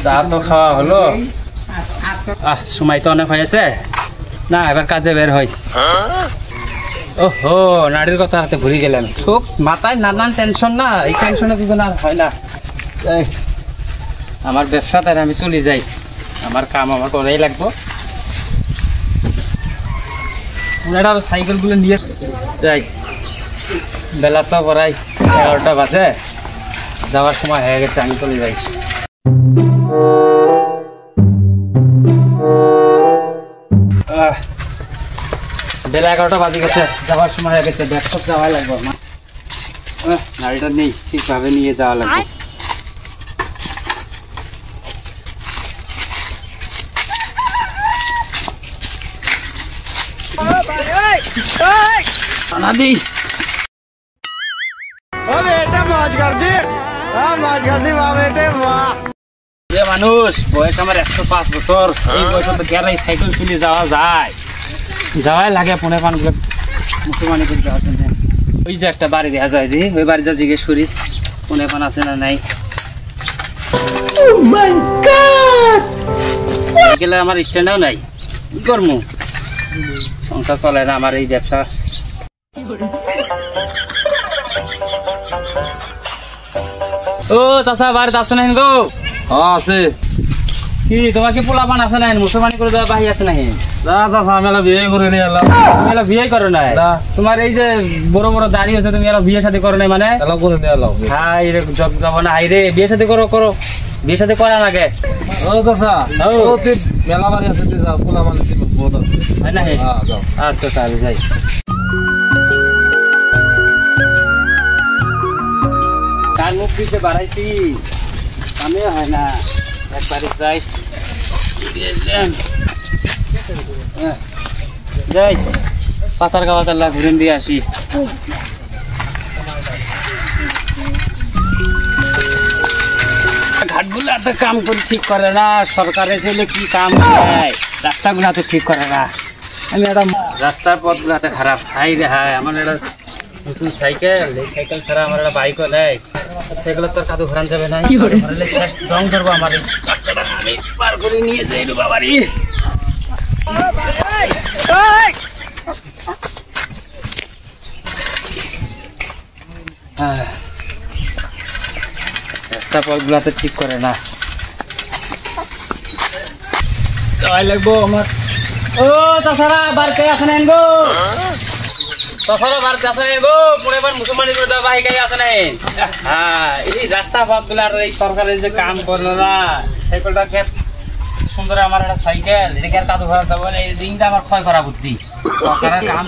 চা তো খাওয়া হলো সময় তো অনেক হয়েছে না এবার কাজে বের হয় ওহো নাড়ির কথা হাতে ভুলে গেলাম খুব মাথায় নানান টেনশন না এই টেনশনে কিছু না হয় না আমার ব্যবসা তাই আমি চলে যাই আমার কাম আমার করেই লাগবো ওনারা সাইকেলগুলো নিয়ে যাই বেলা তো প্রায় 11টা বাজে যাওয়ার সময় হয়ে গেছে আমি চলে যাই বেলা 11টা বাজে গেছে যাওয়ার সময় হয়ে গেছে ব্যবসা যাওয়াই লাগবে আমার গাড়িটা নেই ঠিকভাবে নিয়ে যাওয়া লাগবে মানুষ বয়স আমার 105 বছর এই বয়সে তো গেলে সাইকেল চলে যাওয়া যায় যাওয়াই লাগে পুনে পানগুলো মুসলমানি করে যাওয়ার জন্য ওই যে একটা বাড়ি দেখা যায় যে ওই বাড়িটা জিজ্ঞেস করি পুনে পান আছে না নাই গেলে আমার স্ট্যান্ডও নাই কি করবো সংসার চলে না আমার এই ব্যবসা ও চাচা বাড়িতে আসো না গো আছে কি তোমার কি পোলা পান আছে না মুসলমানি করে দেওয়া বাহি আছে নাকি বিয়ে করে নিয়ে এলাম তুমি এলা বিয়ে করো নাই তোমার এই যে বড় বড় দাড়ি আছে তুমি এলা বিয়ে শাদী করো নাই মানে করে নিয়ে এলাম হাই রে জব যাব না হাই রে বিয়ে শাদী করো করো বিয়ে শাদী করা লাগে ও চাচা ও তুই মেলা বাড়ি আছে তুই যা পোলা মানে তুই বহুত আছে হয় না আচ্ছা তাহলে যাই কার মুখ দিতে বাড়াইছি আমি হয় না একবারে যাই যাই পাশার গাওয়া তাল্লা ঘুরে দিয়ে আসি ঘাটগুলো এত কাম করে ঠিক করে না সরকারের ছেলে কি কাম দেয় রাস্তাগুলো তো ঠিক করে না আমি একটা রাস্তার পথগুলো এত খারাপ হাই রে হাই আমার একটা নতুন সাইকেল এই সাইকেল ছাড়া আমার একটা বাইকও নেই সেগুলো তো কাদু ঘোরান যাবে না শেষ জং ধরবো আমার এই চাকাটা আমি পার করে নিয়ে যাই রে বাবারি রাস্তা পথগুলো তো ঠিক করে না যাওয়াই লাগবো আমার ও তাছাড়া বাড়িতে আসেন গো তাছাড়া বাড়িতে আসেন গো পুরো এবার মুসলমানি করে বাহি গাই আসেন হ্যাঁ এই রাস্তা পথগুলো আর এই সরকারের যে কাম করলো না সাইকেলটা সুন্দর আমার একটা সাইকেল এটাকে আর কাদু ভরা যাবো না এই রিংটা আমার ক্ষয় করা বুদ্ধি সরকারের কাম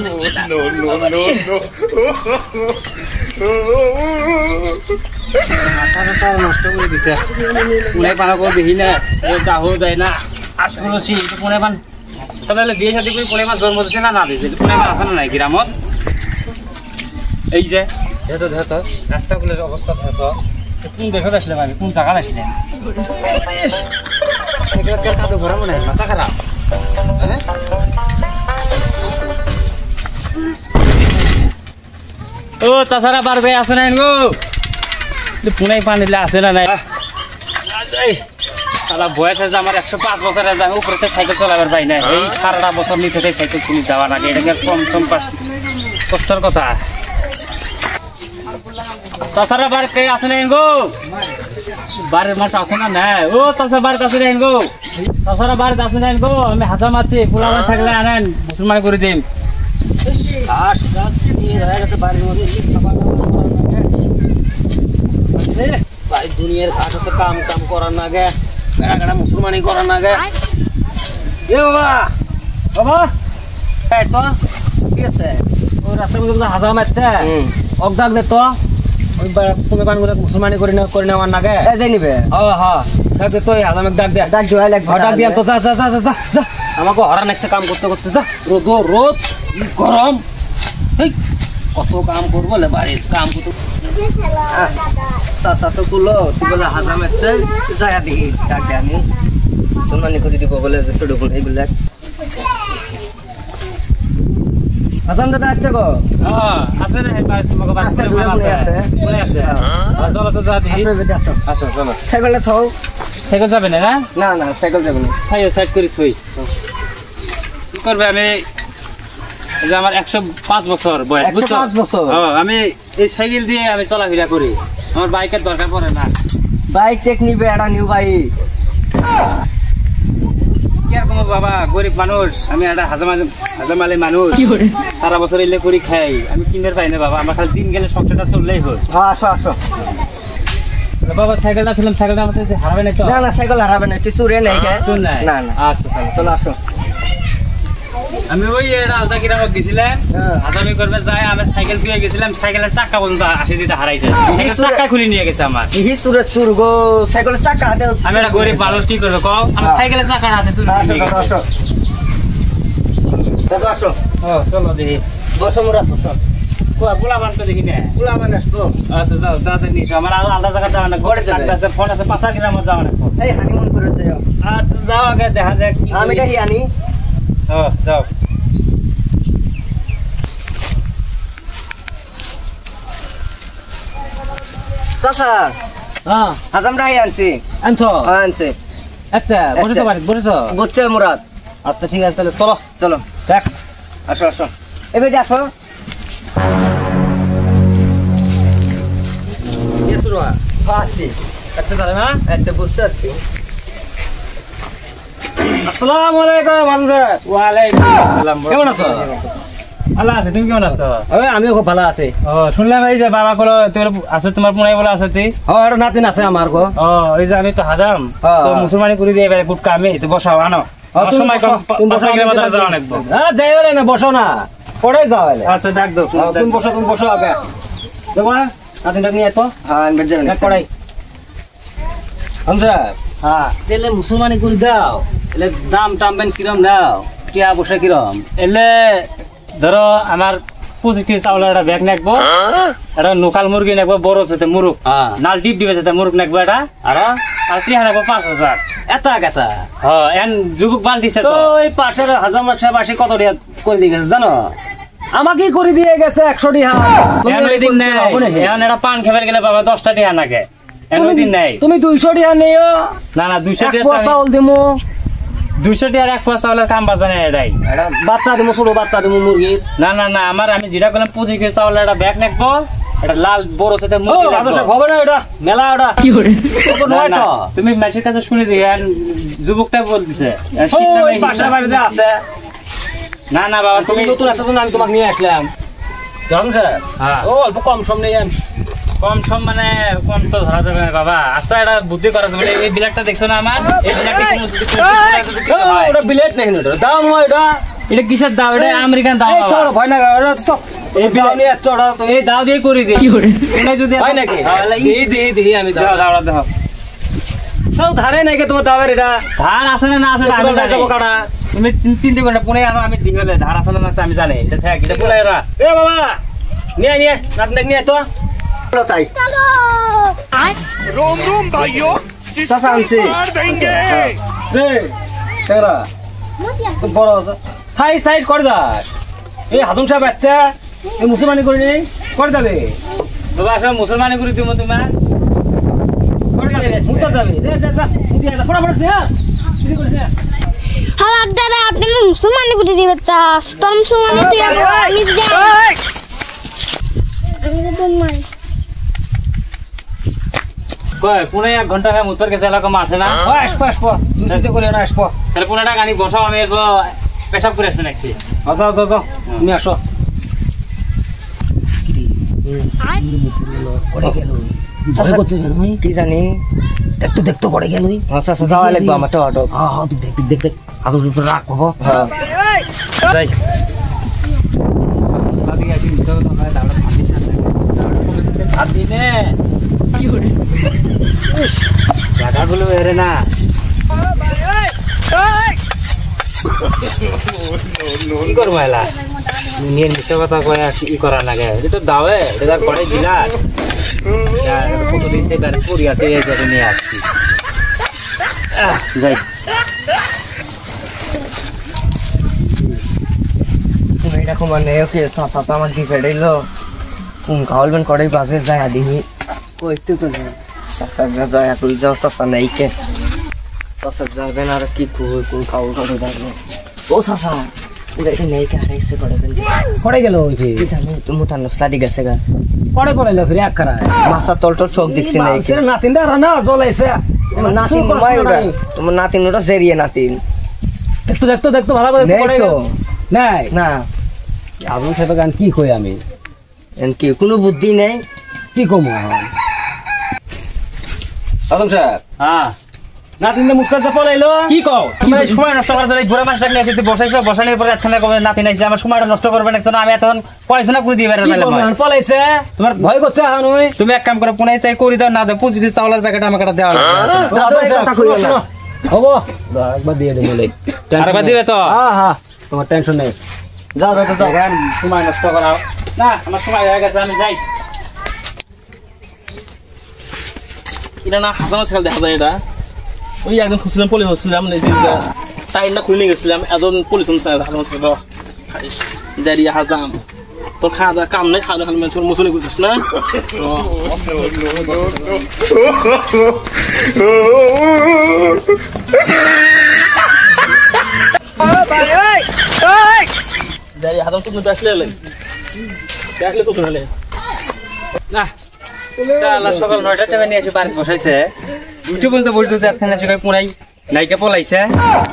মাথাটা নষ্ট করে দিছে পুনে পানা করে দেখি না দাহ যায় না আশপাশি পুনে পান তাহলে বিয়ে শাদী করে পুনে মাছ জন্ম দিচ্ছে না না দিয়েছে পুনে মাছ আছে না নাই গ্রামত এই যে যেহেতু যেহেতু রাস্তাগুলোর অবস্থা যেহেতু কোন দেশত আসলে আমি কোন জায়গায় আসলে কাদু ভরা মনে হয় মাথা খারাপ ও চাষারা পারবে আছে না গো পুনে পানিলে আছে না নাই বয়স আছে আমার 105 বছর আছে আমি উপরে সাইকেল চালাবার পাই না এই সারাটা বছর নিচে সাইকেল চলে যাওয়া লাগে এটাকে কম কম কষ্টের কথা তাছাড়া বার কে আছে না গো বারের মাঠ আছে না না ও তাছাড়া বার কাছে না গো তাছাড়া বার কাছে না গো আমি হাসা মারছি পোলা মাছ থাকলে আনেন মুসলমান করে দিন দুনিয়ার কাজ তো কাম কাম করার না গে মুসলমানি করার না গে এ বাবা বাবা এই তো কি আছে ও রাস্তার মধ্যে হাসা মারছে অবদাগ দে তো ওই তুমি বানগুলো মুসলমানি করে নেওয়ার না গে যাই নিবে ও হ্যাঁ ডাক দে তো হাজাম এক ডাক দে ডাক জয় লাগ ডাক দিয়া তো যা যা যা যা যা আমাকে হরান একটা কাম করতে করতে যা রোদ রোদ গরম কত কাম করবো লে বাড়ির কাম করতে চাচা তো কুলো তুই বলে হাজাম এসছে যায় দেখি ডাক দে আমি মুসলমানি করে দিব বলে ছোট এইবিলাক হাসান দাদা আছে গো আছে রে তোমাকে বাচ্চা মনে আছে চলো তো যা দিই আসো চলো সাইকেলটা থাও সাইকেল যাবে না না না সাইকেল যাবে না তাই সাইড করে থই কি করবে আমি এই যে আমার 105 বছর বয়স 105 বছর আমি এই সাইকেল দিয়ে আমি চলাফেরা করি আমার বাইকের দরকার পড়ে না বাইক টেক নিবে এটা নিউ বাইক কি আর কমো বাবা গরিব মানুষ আমি একটা হাজামালে মানুষ সারা বছর এলে করি খাই আমি কিনতে পাই না বাবা আমার খালি দিন গেলে সংসারটা চললেই হয় আসো আসো বাবা সাইকেলটা ছিলাম সাইকেলটা আমাদের হারাবে না তো না না সাইকেল হারাবে না তুই চুরে নেই চুর নাই না না আচ্ছা চলো আসো আমি ওই এটা আলতা কিরামত গেছিলাম আসামি করবে যাই আমি সাইকেল ধুয়ে গেছিলাম সাইকেলের চাকা পর্যন্ত আসে দিতে হারাইছে চাকা খুলে নিয়ে গেছে আমার হি চুরে চুর গো সাইকেলের চাকা হাতে আমি একটা গরিব মানুষ কি করবে কও আমি সাইকেলের চাকা হাতে চুরি আসো আসো দাদা আসো চলো দেখি বসো মুরাদ বসো পোলা মান তো দেখি না পুলা মানুষ তো আচ্ছা যাও তাড়াতাড়ি নিছো আমার আলাদা জায়গা যাওয়া না ঘরে যাবে। আছে ফোন আছে 5 গ্রাম যাওয়া না এই হানিমুন করে যাও আচ্ছা যাও আগে দেখা যাক কি আমি দেখি আনি যাও চাচা হাজাম ডাই আনছি আনছো আনছি আচ্ছা বসেছো বাড়ি বসেছো বুঝছে মুরাদ আচ্ছা ঠিক আছে তাহলে চলো চলো দেখ আসো আসো এবার আসো আছি আচ্ছা তাহলে না আচ্ছা বুঝছো আর কি আসসালামু আলাইকুম বন্ধু ওয়ালাইকুম আসসালাম কেমন আছো ভালো আছে তুমি কেমন আছো আমিও খুব ভালো আছি ও শুনলাম এই যে বাবা কলো তোর আছে তোমার পুনাই বলে আছে তুই আর নাতিন আছে আমার গো ও এই যে আমি তো হাজাম তো মুসলমানি করে দিয়ে এবারে গুটকা আমি তো বসাও আনো সময় যাও অনেকবো যাই বলে না বসো না পরে যাও আচ্ছা ডাক দাও তুমি বসো আগে দেখো নাতিনটা নিয়ে তো হ্যাঁ আনবে যাবেন পড়াই আমজা হ্যাঁ তেলে মুসলমানি করে দাও এলে দাম টামবেন কিরম নাও টিয়া বসে কিরম এলে ধরো আমার 25 কেজি চাউলের একটা ব্যাগ নাকবো একটা লোকাল মুরগি নাকবো বড় সাথে মুরগ নাল ডিপ ডিপে সাথে মুরগ নাকবো এটা আর টিহা নাকবো 5000 এতা গেতা হ্যাঁ এন যুবক বালতিছে তো ওই পাশের হাজার সাহেব আসি কত টিয়া করে দিয়ে গেছে জানো আমাকে করে দিয়ে গেছে 100 টিয়া এন ওই দিন নাই এন এটা পান খাবার গেলে বাবা 10টা টিহা নাকে এন ওই দিন নাই তুমি 200 টিয়া নিও না না 200 টিয়া চাউল দিমু 200 টিয়ার এক পোয়া চাউলের কাম বাজে না এটাই বাচ্চা দিমু ছোট বাচ্চা দিমু মুরগি না না না আমার আমি যেটা করলাম 25 কেজি চাউলের একটা ব্যাগ নাকবো এটা লাল বড় সাথে মুরগি নাকবো হবে না এটা মেলা এটা কি করে নয় তো তুমি মেসের কাছে শুনে দিই আর যুবকটা বলতেছে ওই পাশের বাড়িতে আছে না না বাবা তুমি নতুন আছো তো আমি তোমাকে নিয়ে আসলাম জানো স্যার হ্যাঁ ও অল্প কম সম নেই কম সম মানে কম তো ধরা যাবে না বাবা আচ্ছা এটা বুদ্ধি করা যাবে এই বিলাটটা দেখছো না আমার এই বিলাটটা ওটা বিলেট নেই ওটা দাম হয় এটা এটা কিসের দাও এটা আমেরিকান দাও এই ছোট ভয় না তো এই দাও নিয়ে চড়া তো এই দাও দিয়ে করে দে এটা যদি হয় নাকি দি আমি দাও দাও দাও তাও ধারে নাকি তোমার দাবের এটা ধার আছে না আছে না আমি যাবো কাটা তুমি চিন্তা করো না পুনে আমি দিলে ধার আছে না আমি জানি এটা থাক এটা পুনে এরা এ বাবা নিয়ে নাতনে নিয়ে তো চলো তাই চলো रोम रोम भाइयों চাচা আনছি রে তেরা তো বড় আছে হাই সাইজ করে যাস এই হাজম সাহেব বাচ্চা এই মুসলমানি করে নেই করে যাবে বাবা সব মুসলমানি করে দিমু তোমার করে যাবে মুতা যাবে যা মুতিয়া যা ফটাফট হ্যাঁ কি করে যা হ্যাঁ দাদা আপনি মুসলমানি করে দিবে চাস তোর মুসলমানি তুই আমি যাই আমি তো মাই কয় পুনে 1 ঘন্টা হয়ে মুতর গেছে এলাকা মাঠে না ও আসবো দূষিত করে না আসবো তাহলে পুনেটা গানি বসাও আমি একবার পেশাব করে আসতে নাকি যাও তুমি আসো কি জানি দেখতো করে গেল আচ্ছা যাওয়া লাগবে আমার তো অটো হ্যাঁ তুই দেখ হাতের উপর রাখ বাবা হ্যাঁ যাই দিনে জায়গাগুলো এরে না কি করবো এলা নিয়ে মিশে কথা কয়ে কি করা লাগে এটা তো দাওয়ে এটা করে দিলা কতদিন থেকে পড়ি আছে এই জায়গায় নিয়ে আসছি যাই এটা মানে ওকে চাচা তো আমার দি ফেড়াইলো খাওয়ালবেন কড়াই বাজে যায় আদিহি কইতে তো নেই চাচা দয়া করে যাও চাচা নাই কে চাচা যাবেন আর কি কোন খাওয়া করে যাবে ও চাচা এটা নেই কে হারাইছে কড়াইবেন পড়ে গেল ওই যে তুমি তার নসলা দি গেছে গা পড়ে পড়াইলো ফিরে এক করা মাছা তলটল চোখ দেখছি নাই সেটা নাতিন দা না জ্বলাইছে নাতিন মাই ওটা তোমার নাতিন ওটা জেরিয়ে নাতিন দেখতো ভালো করে পড়ে তো নাই না আবু সাহেব গান কি কই আমি কি কোনো বুদ্ধি নেই কি কম আদম সাহেব হ্যাঁ নাতিন দা মুখটা পড়াইলো কি কও তুমি সময় নষ্ট করতে এই বুড়া মাছটা নিয়ে এসে বসাইছো বসানোর পরে এখানে কবে নাতি নাইছে আমার সময়টা নষ্ট করবে না আমি এখন পয়সা না করে দিই বের বেলা ভাই পলাইছে তোমার ভয় করছে এখন ওই তুমি এক কাম করো পুনাই চাই করি দাও না দাও 25 কেজি চাউলের প্যাকেট আমাকে দেওয়া দাদু এই কথা কইও না হবো একবার দিয়ে দেবো বলে আরেকবার দিবে তো হ্যাঁ তোমার টেনশন নেই যাও যাও যাও এখন সময় নষ্ট করাও না আমার সময় হয়ে গেছে আমি যাই এটা না হাজার সাল দেখা যায় এটা ওই একদম খুঁজছিলাম পলি হচ্ছিলাম টাইমটা খুলে গেছিলাম একজন পলিথন হাজার সাল জারি হাজাম তোর খাওয়া দাওয়া কাম নেই খাওয়া দাওয়া মানুষের মুসলি করছিস না জারি হাজাম তুমি আসলে দেখলে তো তাহলে না আল্লাহ সকাল 9টার টাইমে নিয়ে এসে বাড়ি বসাইছে উঠে বলতে বলতেছে এখানে এসে পুরাই নাইকে পলাইছে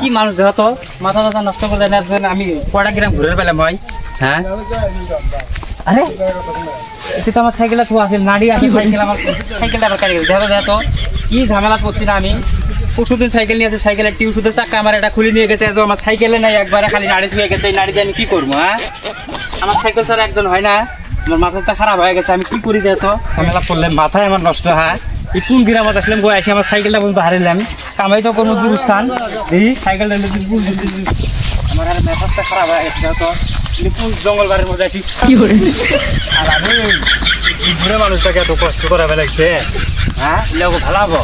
কি মানুষ দেহ তো মাথা টাথা নষ্ট করে দেয় না আমি কয়টা গ্রাম ঘুরে পেলাম ভাই হ্যাঁ আরে এটা তো আমার সাইকেলটা তো আসলে নাড়ি আছে সাইকেল আমার সাইকেলটা আবার কাটে গেছে দেখো তো কি ঝামেলা করছি না আমি পরশুদিন সাইকেল নিয়ে আছে সাইকেলের টিউ শুধু চাকা আমার এটা খুলে নিয়ে গেছে আমার সাইকেলে নাই একবারে খালি নাড়ি ধুয়ে গেছে এই নাড়ি দিয়ে আমি কি করবো হ্যাঁ আমার সাইকেল ছাড়া একজন হয় না আমার মাথাটা খারাপ হয়ে গেছে আমি কি করি যেহেতু ঝামেলা করলে মাথায় আমার নষ্ট হয় এই কোন গ্রামত আসলাম গো আসি আমার সাইকেলটা পর্যন্ত হারাইলাম কামাই তো কোনো দূরস্থান এই সাইকেলটা আমার আর মেজাজটা খারাপ হয়ে গেছে তো কোন জঙ্গল বাড়ির মধ্যে আসি কি করে আর আমি ঘুরে মানুষটাকে এত কষ্ট করা লাগছে হ্যাঁ লোক ভালো হবো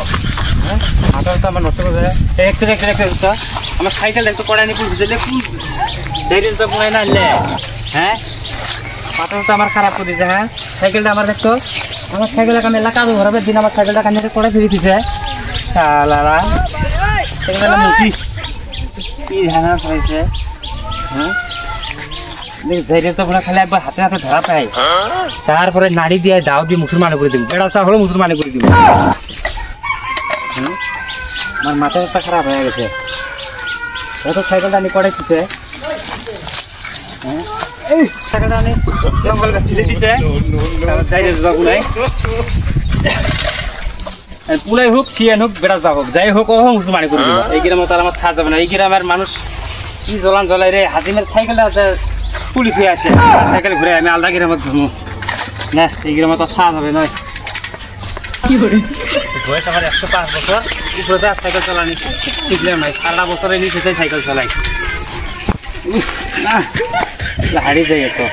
হ্যাঁ মাথাটা তো আমার নষ্ট করে একটু আমার সাইকেলটা একটু কড়াই নিয়ে পুষছে কোন তো কোনায় না আনলে হ্যাঁ মাথা তো আমার খারাপ করে দিয়েছে হ্যাঁ সাইকেলটা আমার দেখতো আমার সাইকেলটা মেলা কাজ ঘরাবে দিন আমার সাইকেলটা কানে করে ফিরে দিছে শালারা সাইকেলটা মুচি কি ঝামেলা করেছে হ্যাঁ দেখ তো খালি একবার হাতে হাতে ধরা পাই তারপরে নাড়ি দিয়ে দাও দিয়ে মুসলমান করে দিব বেড়া চা হলো মুসলমান করে দিব আমার মাথাটা খারাপ হয়ে গেছে এত সাইকেলটা আমি করে দিছে জঙ্গল ফেলে দিছে পুলাই হোক সিয়ান হোক বেড়া যা হোক যাই হোক ও মুসলমানি করে দিব এই গ্রামে তার আমার থাকা যাবে না এই গ্রামের মানুষ কি জ্বলান জ্বলাই রে হাজিমের সাইকেলটা পুলিশ হয়ে আসে সাইকেল ঘুরে আমি আলাদা গ্রামে ঘুমো না এই গ্রামে তো থাকা যাবে নয় কি করে বয়স আমার 105 বছর উপরে সাইকেল চালানি শিখলাম নাই 18 বছরের নিচে সাইকেল চালাই না হারিয়ে যায় তো